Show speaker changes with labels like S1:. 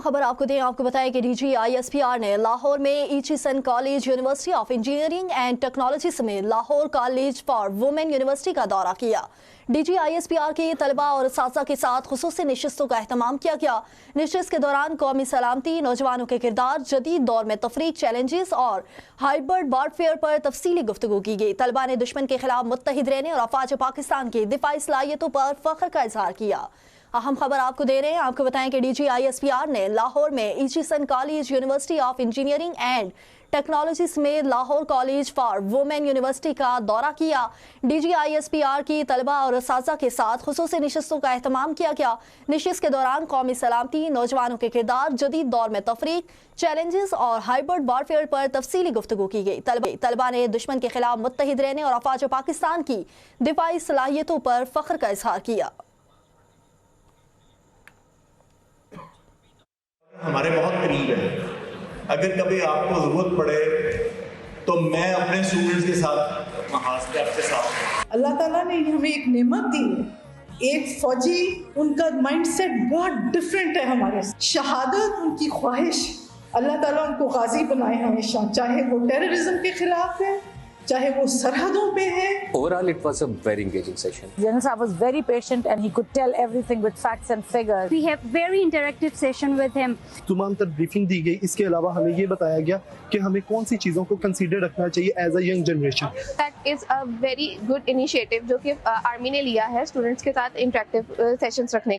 S1: खबर आपको दें, आपको बताएं कि DGISPR ने लाहौर में Aitchison college, university of engineering and technology समेत Lahore college for women university का दौरा किया। DGISPR के तलबा और सासा के साथ खुसूसी नशिस्तों का एहतमाम किया गया। नशिस्त के दौरान कौमी सलामती, नौजवानों के किरदार, जदीद दौर में तफरीक, चैलेंजेस और हाइब्रिड वारफेयर पर तफसीली गुफ्तगू की गई। तलबा ने दुश्मन के खिलाफ मुत्तहिद रहने और अफवाज पाकिस्तान की दिफाई सलाहियतों पर फख्र का इजहार किया। अहम खबर आपको दे रहे हैं, आपको बताएं कि DGISPR ने लाहौर में Aitchison college, university of engineering and technology समेत Lahore college for women university का दौरा किया। DGISPR की तलबा और असातिज़ा के साथ खुसूसी नशिस्तों का एहतमाम किया गया। नशिस्त के दौरान कौमी सलामती, नौजवानों के किरदार, जदीद दौर में तफरीक, चैलेंजेस और हाइब्रिड वारफेयर पर तफसीली गुफ्तगू की गई। तलबा ने दुश्मन के खिलाफ मुत्तहिद रहने और अफवाज पाकिस्तान की दिफाई सलाहियतों पर फख्र का इजहार किया।
S2: हमारे बहुत करीब है। अगर कभी आपको ज़रूरत पड़े तो मैं अपने स्टूडेंट्स के साथ हाथ पे आपके साथ।
S3: अल्लाह ताला ने हमें एक नेमत दी है। एक फौजी, उनका माइंडसेट बहुत डिफरेंट है हमारे से। शहादत उनकी ख्वाहिश, अल्लाह ताला उनको गाजी बनाए हमेशा, चाहे वो टेररिज्म के खिलाफ है, चाहे वो सरहदों पे है।
S4: Overall, it was a very engaging session.
S5: General Sahab was very patient and he could tell everything with facts and figures.
S6: We have very interactive session with him.
S7: तमाम तर ब्रीफिंग दी गई। इसके अलावा हमें ये बताया गया कि हमें कौन सी चीज़ों को कंसीडर रखना चाहिए as a young generation.
S8: That is a very good initiative जो कि आर्मी ने लिया है स्टूडेंट्स के साथ इंटरेक्टिव सेशंस रखने